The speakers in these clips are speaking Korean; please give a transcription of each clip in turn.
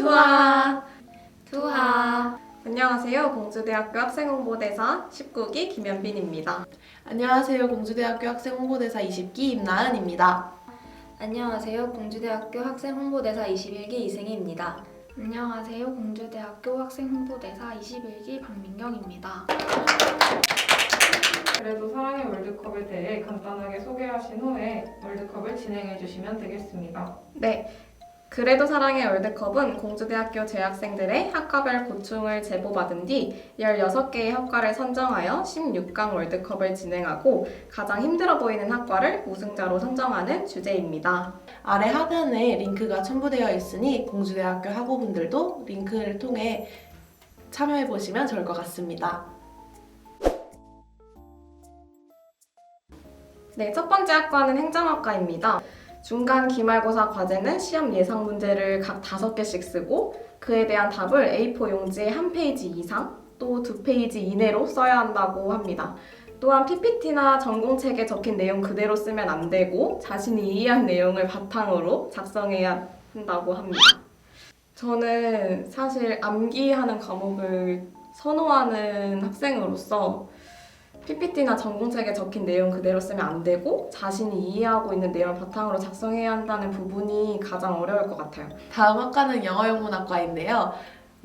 투하! 투하! 안녕하세요. 공주대학교 학생홍보대사 19기 김연빈입니다. 안녕하세요. 공주대학교 학생홍보대사 20기 임나은입니다. 안녕하세요. 공주대학교 학생홍보대사 21기 이승희입니다. 안녕하세요. 공주대학교 학생홍보대사 21기 박민경입니다. 그래도 사랑의 월드컵에 대해 간단하게 소개하신 후에 월드컵을 진행해 주시면 되겠습니다. 네. 그래도 사랑의 월드컵은 공주대학교 재학생들의 학과별 고충을 제보받은 뒤 16개의 학과를 선정하여 16강 월드컵을 진행하고 가장 힘들어 보이는 학과를 우승자로 선정하는 주제입니다. 아래 하단에 링크가 첨부되어 있으니 공주대학교 학우분들도 링크를 통해 참여해보시면 좋을 것 같습니다. 네, 첫 번째 학과는 행정학과입니다. 중간 기말고사 과제는 시험 예상 문제를 각 5개씩 쓰고 그에 대한 답을 A4 용지에 1페이지 이상 또 2페이지 이내로 써야 한다고 합니다. 또한 PPT나 전공책에 적힌 내용 그대로 쓰면 안 되고 자신이 이해한 내용을 바탕으로 작성해야 한다고 합니다. 저는 사실 암기하는 과목을 선호하는 학생으로서 PPT나 전공책에 적힌 내용 그대로 쓰면 안 되고 자신이 이해하고 있는 내용을 바탕으로 작성해야 한다는 부분이 가장 어려울 것 같아요. 다음 학과는 영어영문학과인데요.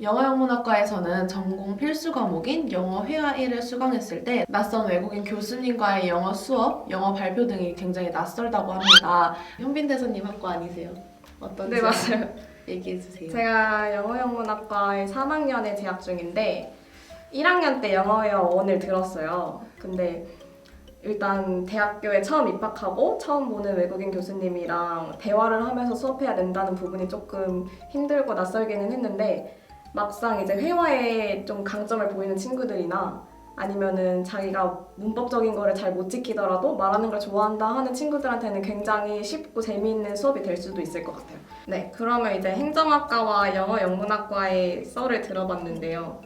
영어영문학과에서는 전공 필수 과목인 영어 회화 1을 수강했을 때 낯선 외국인 교수님과의 영어 수업, 영어 발표 등이 굉장히 낯설다고 합니다. 현빈 대사님 학과 아니세요? 어떤지 네, 맞아요. 얘기해주세요. 제가 영어영문학과에 3학년에 재학 중인데 1학년 때 영어회화 1을 들었어요. 근데 일단 대학교에 처음 입학하고 처음 보는 외국인 교수님이랑 대화를 하면서 수업해야 된다는 부분이 조금 힘들고 낯설기는 했는데 막상 이제 회화에 좀 강점을 보이는 친구들이나 아니면은 자기가 문법적인 거를 잘 못 지키더라도 말하는 걸 좋아한다 하는 친구들한테는 굉장히 쉽고 재미있는 수업이 될 수도 있을 것 같아요. 네, 그러면 이제 행정학과와 영어영문학과의 썰을 들어봤는데요.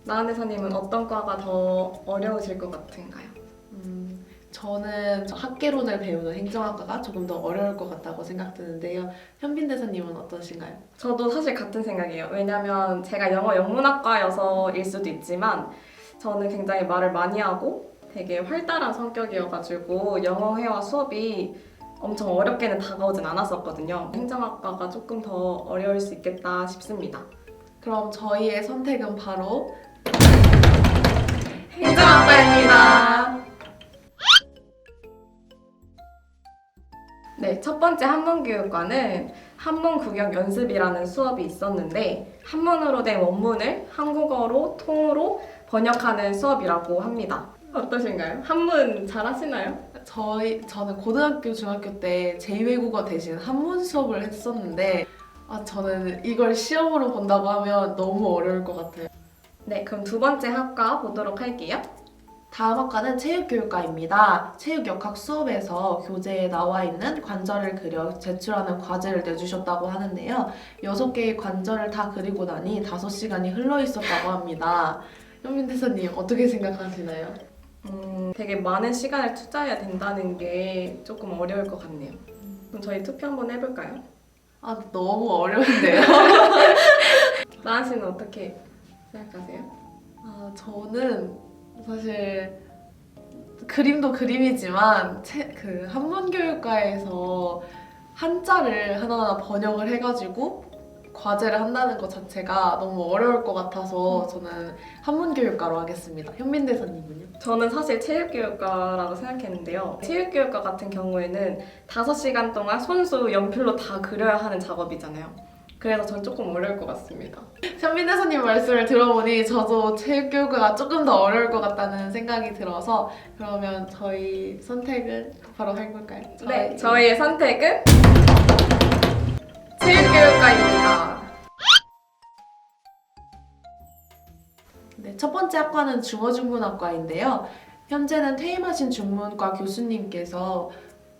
나은 대사님은 어떤 과가 더 어려우실 것 같은가요? 저는 학개론을 배우는 행정학과가 조금 더 어려울 것 같다고 생각드는데요. 현빈 대사님은 어떠신가요? 저도 사실 같은 생각이에요. 왜냐면 제가 영어 영문학과여서일 수도 있지만 저는 굉장히 말을 많이 하고 되게 활달한 성격이어가지고 영어 회화 수업이 엄청 어렵게는 다가오진 않았었거든요. 행정학과가 조금 더 어려울 수 있겠다 싶습니다. 그럼 저희의 선택은 바로 행정학과입니다. 네, 첫 번째 한문교육과는 한문 구경 연습이라는 수업이 있었는데 한문으로 된 원문을 한국어로 통으로 번역하는 수업이라고 합니다. 어떠신가요? 한문 잘 하시나요? 저는 고등학교, 중학교 때 제2외국어 대신 한문 수업을 했었는데 저는 이걸 시험으로 본다고 하면 너무 어려울 것 같아요. 네, 그럼 두 번째 학과 보도록 할게요. 다음 학과는 체육교육과입니다. 체육역학 수업에서 교재에 나와 있는 관절을 그려 제출하는 과제를 내주셨다고 하는데요. 6개의 관절을 다 그리고 나니 5시간이 흘러 있었다고 합니다. 현민 대사님 어떻게 생각하시나요? 되게 많은 시간을 투자해야 된다는 게 조금 어려울 것 같네요. 그럼 저희 투표 한번 해볼까요? 너무 어려운데요? 나은 씨는 어떻게 생각하세요? 저는 사실 그림도 그림이지만 그 한문교육과에서 한자를 하나하나 번역을 해가지고 과제를 한다는 것 자체가 너무 어려울 것 같아서 저는 한문교육과로 하겠습니다. 현민 대사님은요? 저는 사실 체육교육과라고 생각했는데요. 체육교육과 같은 경우에는 5시간 동안 손수 연필로 다 그려야 하는 작업이잖아요. 그래서 전 조금 어려울 것 같습니다. 현민 대사님 말씀을 들어보니 저도 체육교육과가 조금 더 어려울 것 같다는 생각이 들어서 그러면 저희 선택은 바로 해볼까요? 네, 저희의 선택은 체육교육과입니다. 네, 첫 번째 학과는 중어중문학과인데요. 현재는 퇴임하신 중문과 교수님께서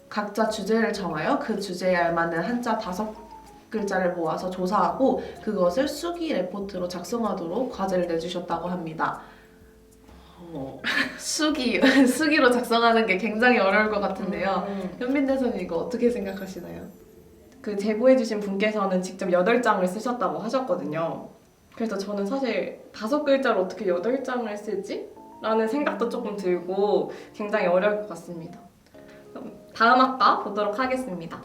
각자 주제를 정하여 그 주제에 알맞는 한자 5글자를 모아서 조사하고 그것을 수기 레포트로 작성하도록 과제를 내주셨다고 합니다. 수기로 작성하는 게 굉장히 어려울 것 같은데요. 현민 대사님 이거 어떻게 생각하시나요? 그 제보해주신 분께서는 직접 8장을 쓰셨다고 하셨거든요. 그래서 저는 사실 5글자로 어떻게 8장을 쓰지? 라는 생각도 조금 들고 굉장히 어려울 것 같습니다. 그럼 다음 학과 보도록 하겠습니다.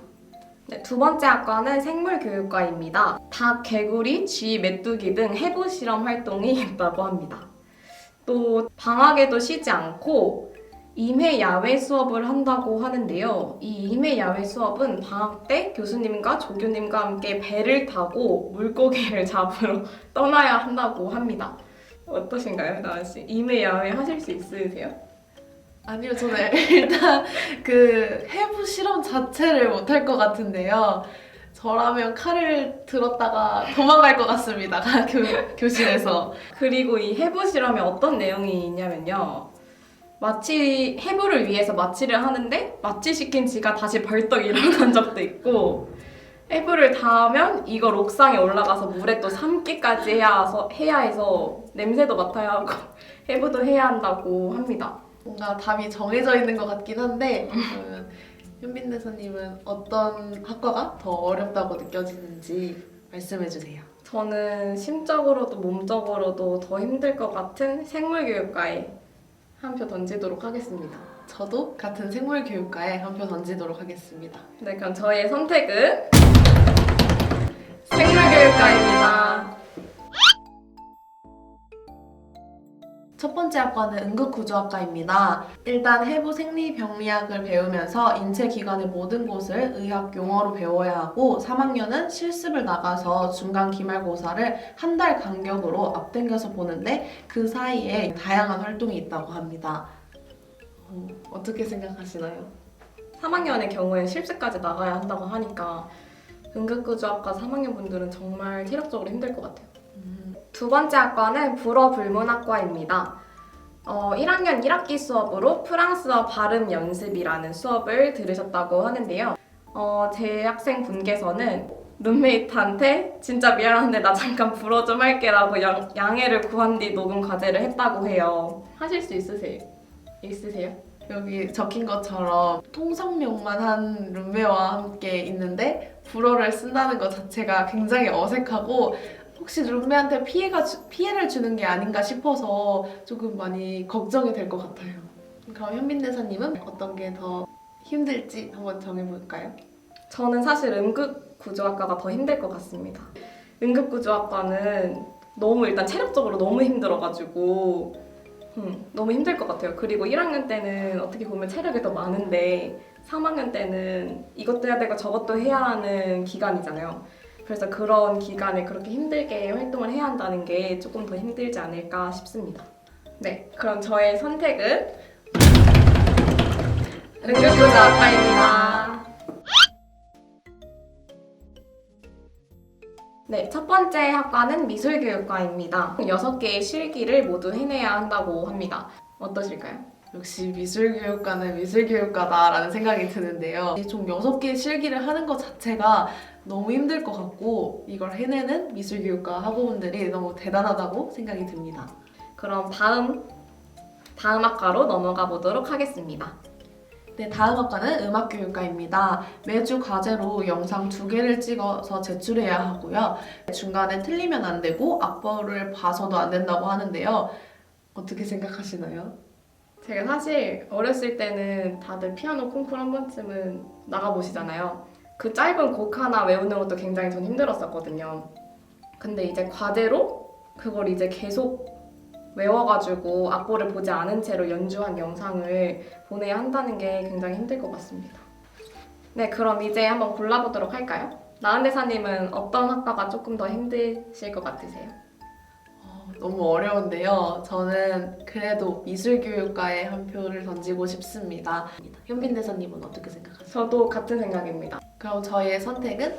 네, 두 번째 학과는 생물교육과입니다. 닭, 개구리, 쥐, 메뚜기 등 해부 실험 활동이 있다고 합니다. 또 방학에도 쉬지 않고 임해 야외 수업을 한다고 하는데요. 이 임해 야외 수업은 방학 때 교수님과 조교님과 함께 배를 타고 물고기를 잡으러 떠나야 한다고 합니다. 어떠신가요, 나은 씨? 임해 야외 하실 수 있으세요? 아니요, 저는 일단 그 해부 실험 자체를 못할 것 같은데요. 저라면 칼을 들었다가 도망갈 것 같습니다. 교실에서. 그리고 이 해부 실험에 어떤 내용이 있냐면요. 마취 해부를 위해서 마취를 하는데 마취시킨 쥐가 다시 벌떡 일어난 적도 있고 해부를 다 하면 이걸 옥상에 올라가서 물에 또 삶기까지 해야 해서 냄새도 맡아야 하고 해부도 해야 한다고 합니다. 뭔가 답이 정해져 있는 것 같긴 한데 그러면 현빈 대사님은 어떤 학과가 더 어렵다고 느껴지는지 말씀해주세요. 저는 심적으로도 몸적으로도 더 힘들 것 같은 생물교육과에 한 표 던지도록 하겠습니다. 저도 같은 생물교육과에 한 표 던지도록 하겠습니다. 네, 그럼 저의 선택은 생물교육과입니다. 첫 번째 학과는 응급구조학과입니다. 일단 해부 생리병리학을 배우면서 인체 기관의 모든 곳을 의학 용어로 배워야 하고 3학년은 실습을 나가서 중간 기말고사를 한 달 간격으로 앞당겨서 보는데 그 사이에 다양한 활동이 있다고 합니다. 어떻게 생각하시나요? 3학년의 경우에 실습까지 나가야 한다고 하니까 응급구조학과 3학년 분들은 정말 체력적으로 힘들 것 같아요. 두 번째 학과는 불어불문학과입니다. 1학년 1학기 수업으로 프랑스어 발음 연습이라는 수업을 들으셨다고 하는데요. 제 학생 분께서는 룸메이트한테 진짜 미안한데 나 잠깐 불어 좀 할게 라고 양해를 구한 뒤 녹음 과제를 했다고 해요. 하실 수 있으세요? 여기 적힌 것처럼 통성명만 한 룸메와 함께 있는데 불어를 쓴다는 것 자체가 굉장히 어색하고 혹시 룸메한테 피해를 주는 게 아닌가 싶어서 조금 많이 걱정이 될 것 같아요. 그럼 현빈 대사님은 어떤 게 더 힘들지 한번 정해볼까요? 저는 사실 응급구조학과가 더 힘들 것 같습니다. 응급구조학과는 너무 일단 체력적으로 너무 힘들어가지고 너무 힘들 것 같아요. 그리고 1학년 때는 어떻게 보면 체력이 더 많은데 3학년 때는 이것도 해야 되고 저것도 해야 하는 기간이잖아요. 그래서 그런 기간에 그렇게 힘들게 활동을 해야 한다는 게 조금 더 힘들지 않을까 싶습니다. 네, 그럼 저의 선택은 응급구조학과입니다. 네, 첫 번째 학과는 미술교육과입니다. 6개의 실기를 모두 해내야 한다고 합니다. 어떠실까요? 역시 미술교육과는 미술교육과다라는 생각이 드는데요. 총 6개의 실기를 하는 것 자체가 너무 힘들 것 같고 이걸 해내는 미술교육과 학우분들이 너무 대단하다고 생각이 듭니다. 그럼 다음 학과로 넘어가 보도록 하겠습니다. 네, 다음 학과는 음악교육과입니다. 매주 과제로 영상 2개를 찍어서 제출해야 하고요. 중간에 틀리면 안 되고 악보를 봐서도 안 된다고 하는데요. 어떻게 생각하시나요? 제가 사실 어렸을 때는 다들 피아노 콩쿠르 한 번쯤은 나가보시잖아요. 그 짧은 곡 하나 외우는 것도 굉장히 전 힘들었었거든요. 근데 이제 과제로 그걸 이제 계속 외워가지고 악보를 보지 않은 채로 연주한 영상을 보내야 한다는 게 굉장히 힘들 것 같습니다. 네, 그럼 이제 한번 골라보도록 할까요? 나은 대사님은 어떤 학과가 조금 더 힘드실 것 같으세요? 너무 어려운데요. 저는 그래도 미술교육과에 한 표를 던지고 싶습니다. 현빈 대사님은 어떻게 생각하세요? 저도 같은 생각입니다. 그럼 저희의 선택은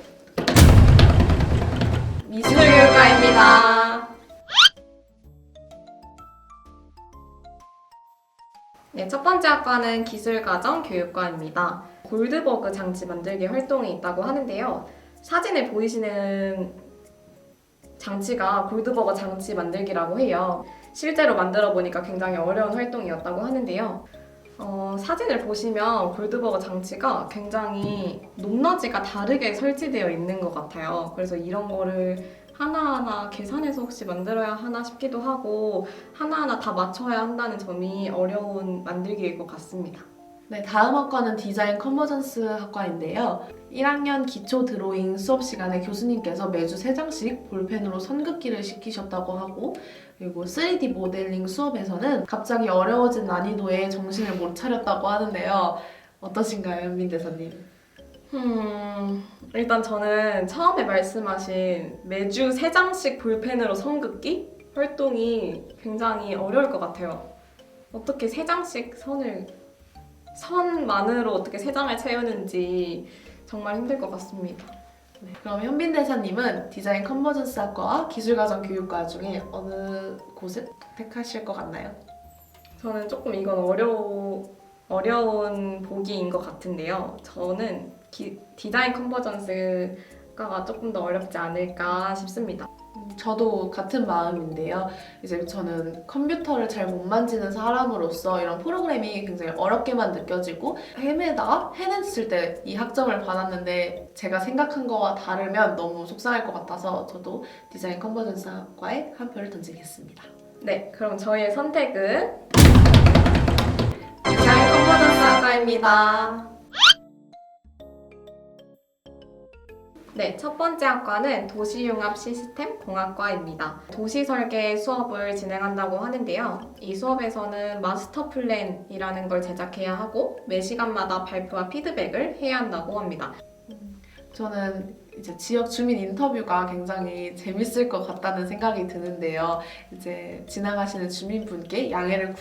미술교육과입니다. 네, 첫 번째 학과는 기술과정교육과입니다. 골드버그 장치 만들기 활동이 있다고 하는데요. 사진에 보이시는 장치가 골드버거 장치 만들기라고 해요. 실제로 만들어 보니까 굉장히 어려운 활동이었다고 하는데요. 사진을 보시면 골드버거 장치가 굉장히 높낮이가 다르게 설치되어 있는 것 같아요. 그래서 이런 거를 하나하나 계산해서 혹시 만들어야 하나 싶기도 하고 하나하나 다 맞춰야 한다는 점이 어려운 만들기일 것 같습니다. 네, 다음 학과는 디자인 컨버전스 학과인데요. 1학년 기초 드로잉 수업 시간에 교수님께서 매주 3장씩 볼펜으로 선긋기를 시키셨다고 하고, 그리고 3D 모델링 수업에서는 갑자기 어려워진 난이도에 정신을 못 차렸다고 하는데요. 어떠신가요, 현민 대사님? 일단 저는 처음에 말씀하신 매주 3장씩 볼펜으로 선긋기 활동이 굉장히 어려울 것 같아요. 어떻게 3장씩 선만으로 어떻게 3장을 채우는지 정말 힘들 것 같습니다. 네, 그럼 현빈 대사님은 디자인 컨버전스 학과와 기술과정 교육과 중에 어느 곳을 택하실 것 같나요? 저는 조금 이건 어려운 보기인 것 같은데요. 저는 디자인 컨버전스가 조금 더 어렵지 않을까 싶습니다. 저도 같은 마음인데요. 이제 저는 컴퓨터를 잘 못 만지는 사람으로서 이런 프로그래밍이 굉장히 어렵게만 느껴지고 헤매다가 해냈을 때 이 학점을 받았는데 제가 생각한 거와 다르면 너무 속상할 것 같아서 저도 디자인 컨버전스 학과에 한 표를 던지겠습니다. 네, 그럼 저희의 선택은 디자인 컨버전스 학과입니다. 네, 첫 번째 학과는 도시융합 시스템 공학과입니다. 도시 설계 수업을 진행한다고 하는데요. 이 수업에서는 마스터 플랜이라는 걸 제작해야 하고 매 시간마다 발표와 피드백을 해야 한다고 합니다. 저는 이제 지역 주민 인터뷰가 굉장히 재밌을 것 같다는 생각이 드는데요. 이제 지나가시는 주민분께 양해를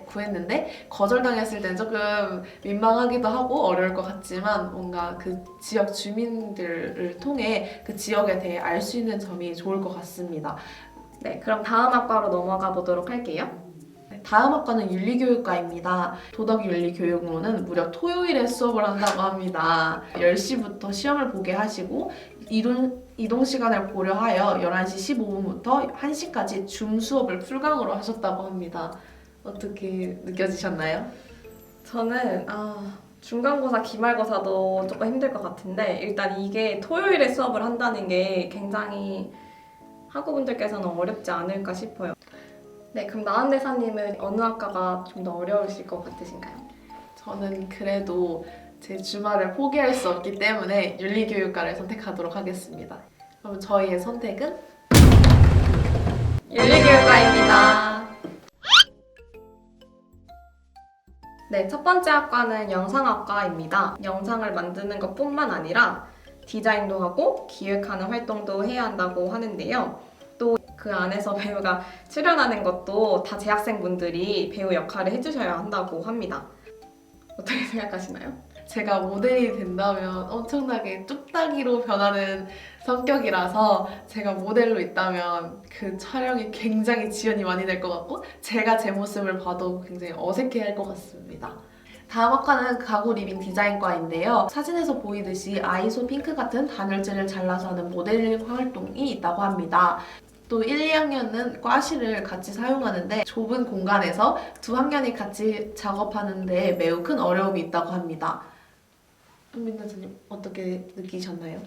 구했는데 거절당했을 땐 조금 민망하기도 하고 어려울 것 같지만 뭔가 그 지역 주민들을 통해 그 지역에 대해 알 수 있는 점이 좋을 것 같습니다. 네, 그럼 다음 학과로 넘어가 보도록 할게요. 다음 학과는 윤리교육과입니다. 도덕윤리교육로는 무려 토요일에 수업을 한다고 합니다. 10시부터 시험을 보게 하시고 이동 시간을 고려하여 11시 15분부터 1시까지 줌 수업을 풀강으로 하셨다고 합니다. 어떻게 느껴지셨나요? 저는 중간고사, 기말고사도 조금 힘들 것 같은데 일단 이게 토요일에 수업을 한다는 게 굉장히 학우분들께서는 어렵지 않을까 싶어요. 네, 그럼 나은 대사님은 어느 학과가 좀 더 어려우실 것 같으신가요? 저는 그래도 제 주말을 포기할 수 없기 때문에 윤리교육과를 선택하도록 하겠습니다. 그럼 저희의 선택은 윤리교육과입니다. 네, 첫 번째 학과는 영상학과입니다. 영상을 만드는 것뿐만 아니라 디자인도 하고 기획하는 활동도 해야 한다고 하는데요. 또 그 안에서 배우가 출연하는 것도 다 재학생분들이 배우 역할을 해주셔야 한다고 합니다. 어떻게 생각하시나요? 제가 모델이 된다면 엄청나게 뚝딱이로 변하는 성격이라서 제가 모델로 있다면 그 촬영이 굉장히 지연이 많이 될 것 같고 제가 제 모습을 봐도 굉장히 어색해할 것 같습니다. 다음 학과는 가구 리빙 디자인과인데요. 사진에서 보이듯이 아이소 핑크 같은 단열재를 잘라서 하는 모델링 활동이 있다고 합니다. 또 1, 2학년은 과실을 같이 사용하는데 좁은 공간에서 두 학년이 같이 작업하는데 매우 큰 어려움이 있다고 합니다. 현민 선생님 어떻게 느끼셨나요?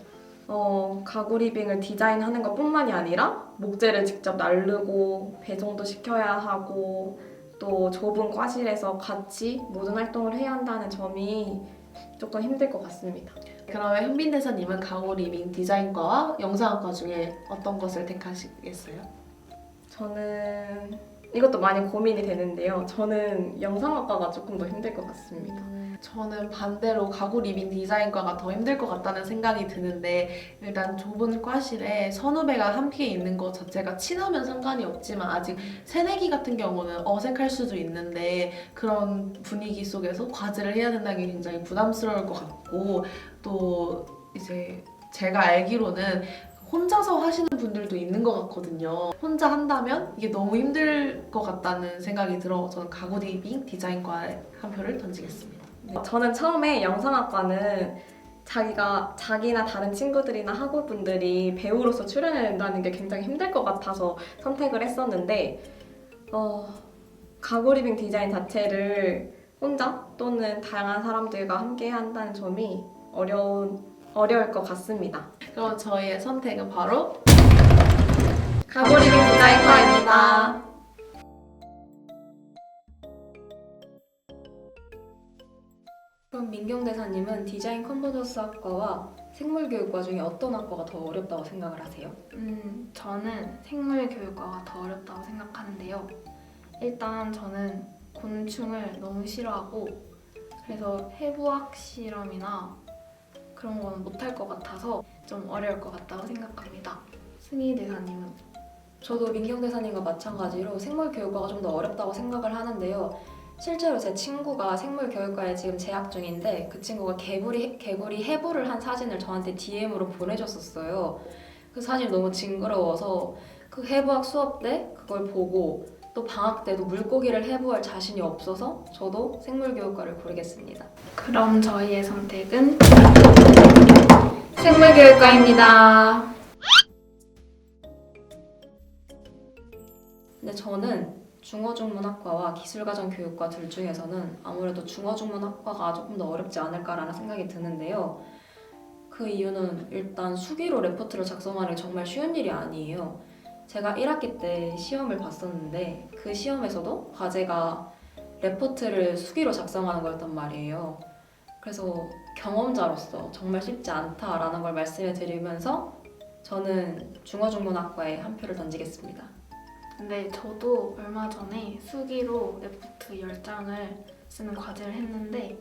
가구 리빙을 디자인하는 것뿐만이 아니라 목재를 직접 나르고 배송도 시켜야 하고 또 좁은 과실에서 같이 모든 활동을 해야 한다는 점이 조금 힘들 것 같습니다. 그러면 현빈 대사님은 가구 리빙 디자인과와 영상학과 중에 어떤 것을 택하시겠어요? 저는 이것도 많이 고민이 되는데요. 저는 영상학과가 조금 더 힘들 것 같습니다. 저는 반대로 가구 리빙 디자인과가 더 힘들 것 같다는 생각이 드는데 일단 좁은 과실에 선후배가 함께 있는 것 자체가 친하면 상관이 없지만 아직 새내기 같은 경우는 어색할 수도 있는데 그런 분위기 속에서 과제를 해야 된다는 게 굉장히 부담스러울 것 같고 또 이제 제가 알기로는 혼자서 하시는 분들도 있는 것 같거든요. 혼자 한다면 이게 너무 힘들 것 같다는 생각이 들어 저는 가구 리빙 디자인과에 한 표를 던지겠습니다. 저는 처음에 영상학과는 자기나 다른 친구들이나 학우분들이 배우로서 출연한다는 게 굉장히 힘들 것 같아서 선택을 했었는데 가구 리빙 디자인 자체를 혼자 또는 다양한 사람들과 함께 한다는 점이 어려울 것 같습니다. 그럼 저희의 선택은 바로 가구리빙 디자인과입니다. 그럼 민경대사님은 디자인 컴포저스 학과와 생물교육과 중에 어떤 학과가 더 어렵다고 생각을 하세요? 저는 생물교육과가 더 어렵다고 생각하는데요. 일단 저는 곤충을 너무 싫어하고 그래서 해부학 실험이나 그런 건 못할 것 같아서 좀 어려울 것 같다고 생각합니다. 승희 대사님은? 저도 민경대사님과 마찬가지로 생물교육과가 좀 더 어렵다고 생각을 하는데요. 실제로 제 친구가 생물교육과에 지금 재학 중인데 그 친구가 개구리 해부를 한 사진을 저한테 DM으로 보내줬었어요. 그 사진이 너무 징그러워서 그 해부학 수업 때 그걸 보고 또 방학 때도 물고기를 해부할 자신이 없어서 저도 생물교육과를 고르겠습니다. 그럼 저희의 선택은 생물교육과입니다. 근데 저는 중어중문학과와 기술가정교육과 둘 중에서는 아무래도 중어중문학과가 조금 더 어렵지 않을까라는 생각이 드는데요. 그 이유는 일단 수기로 레포트를 작성하는 게 정말 쉬운 일이 아니에요. 제가 1학기 때 시험을 봤었는데 그 시험에서도 과제가 레포트를 수기로 작성하는 거였단 말이에요. 그래서 경험자로서 정말 쉽지 않다라는 걸 말씀해 드리면서 저는 중어중문학과에 한 표를 던지겠습니다. 근데 저도 얼마 전에 수기로 레포트 10장을 쓰는 과제를 했는데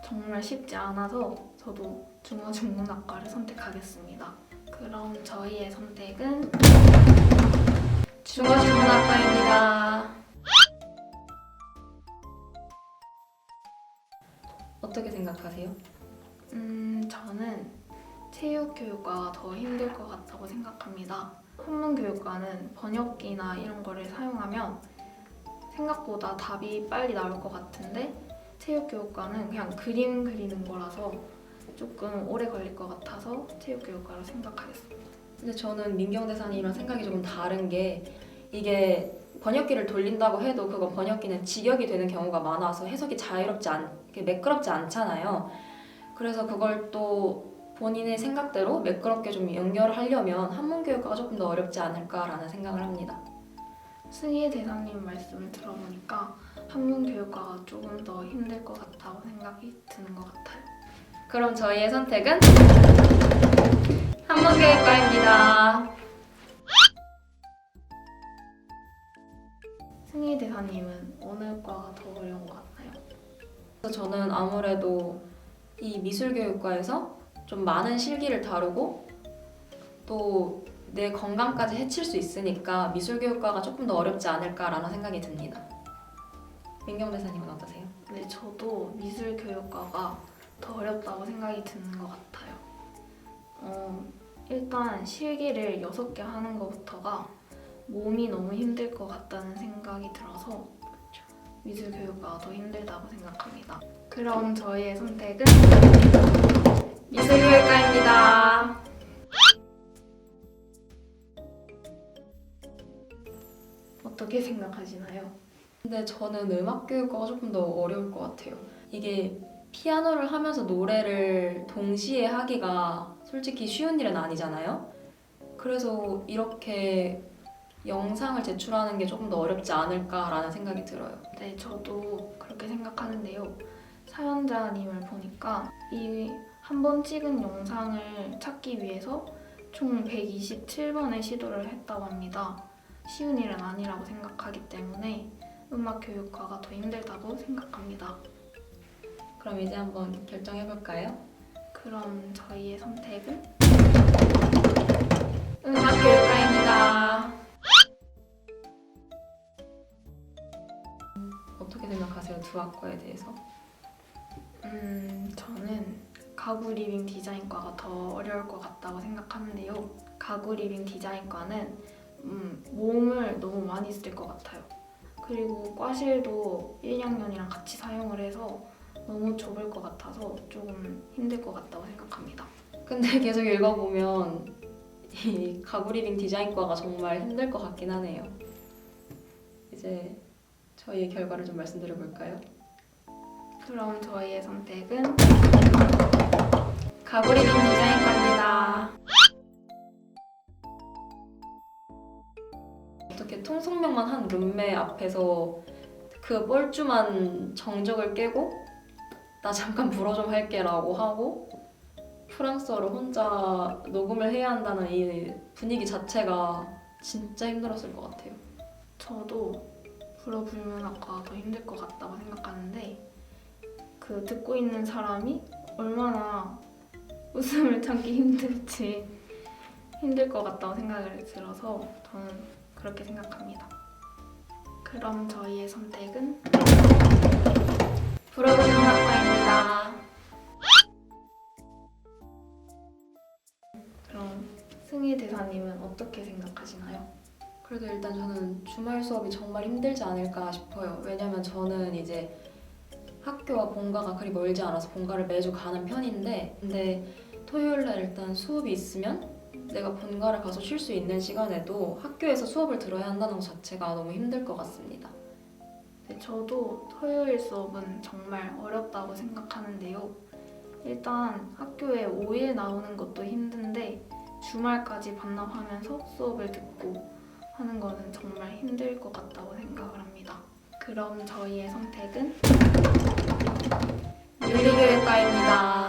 정말 쉽지 않아서 저도 중어중문학과를 선택하겠습니다. 그럼 저희의 선택은 중어중문학과입니다. 어떻게 생각하세요? 저는 체육교육과가 더 힘들 것 같다고 생각합니다. 한문교육과는 번역기나 이런 거를 사용하면 생각보다 답이 빨리 나올 것 같은데 체육교육과는 그냥 그림 그리는 거라서 조금 오래 걸릴 것 같아서 체육교육과로 생각하겠습니다. 근데 저는 민경대사님이랑 생각이 조금 다른 게 이게 번역기를 돌린다고 해도 그건 번역기는 직역이 되는 경우가 많아서 해석이 매끄럽지 않잖아요. 그래서 그걸 또 본인의 생각대로 매끄럽게 좀 연결을 하려면 한문교육과가 조금 더 어렵지 않을까라는 생각을 합니다. 승희 대사님 말씀을 들어보니까 한문교육과가 조금 더 힘들 것 같다고 생각이 드는 것 같아요. 그럼 저희의 선택은 한문교육과입니다. 승희 대사님은 어느 과가 더 어려운 것 같나요? 그래서 저는 아무래도 이 미술교육과에서 좀 많은 실기를 다루고 또 내 건강까지 해칠 수 있으니까 미술교육과가 조금 더 어렵지 않을까라는 생각이 듭니다. 민경대사님은 어떠세요? 네, 저도 미술교육과가 더 어렵다고 생각이 드는 것 같아요. 일단 실기를 6개 하는 것부터가 몸이 너무 힘들 것 같다는 생각이 들어서 미술교육과가 더 힘들다고 생각합니다. 그럼 저희의 선택은 미술교육과입니다. 어떻게 생각하시나요? 근데 저는 음악교육과가 조금 더 어려울 것 같아요. 이게 피아노를 하면서 노래를 동시에 하기가 솔직히 쉬운 일은 아니잖아요. 그래서 이렇게 영상을 제출하는 게 조금 더 어렵지 않을까라는 생각이 들어요. 네, 저도 그렇게 생각하는데요. 사연자님을 보니까 이 한 번 찍은 영상을 찾기 위해서 총 127번의 시도를 했다고 합니다. 쉬운 일은 아니라고 생각하기 때문에 음악교육과가 더 힘들다고 생각합니다. 그럼 이제 한번 결정해볼까요? 그럼 저희의 선택은 음악교육과입니다. 어떻게 생각하세요? 두 학과에 대해서? 저는 가구 리빙 디자인과가 더 어려울 것 같다고 생각하는데요. 가구 리빙 디자인과는 몸을 너무 많이 쓸 것 같아요. 그리고 과실도 1, 2학년이랑 같이 사용을 해서 너무 좁을 것 같아서 조금 힘들 것 같다고 생각합니다. 근데 계속 읽어보면 이 가구리빙 디자인과가 정말 힘들 것 같긴 하네요. 이제 저희의 결과를 좀 말씀드려볼까요? 그럼 저희의 선택은 가브리딘 디자인과입니다. 어떻게 통성명만 한 룸메 앞에서 그 뻘쭘한 정적을 깨고 나 잠깐 불어 좀 할게 라고 하고 프랑스어로 혼자 녹음을 해야 한다는 이 분위기 자체가 진짜 힘들었을 것 같아요. 저도 불어불문학과가 더 힘들 것 같다고 생각하는데 그 듣고 있는 사람이 얼마나 웃음을 참기 힘들 것 같다고 생각을 들어서 저는 그렇게 생각합니다. 그럼 저희의 선택은 불어불문학과입니다. 그럼 승희 대사님은 어떻게 생각하시나요? 그래도 일단 저는 주말 수업이 정말 힘들지 않을까 싶어요. 왜냐면 저는 이제 학교와 본가가 그리 멀지 않아서 본가를 매주 가는 편인데 근데 토요일날 일단 수업이 있으면 내가 본가를 가서 쉴 수 있는 시간에도 학교에서 수업을 들어야 한다는 것 자체가 너무 힘들 것 같습니다. 네, 저도 토요일 수업은 정말 어렵다고 생각하는데요. 일단 학교에 5일 나오는 것도 힘든데 주말까지 반납하면서 수업을 듣고 하는 거는 정말 힘들 것 같다고 생각을 합니다. 그럼 저희의 선택은 윤리교육과입니다.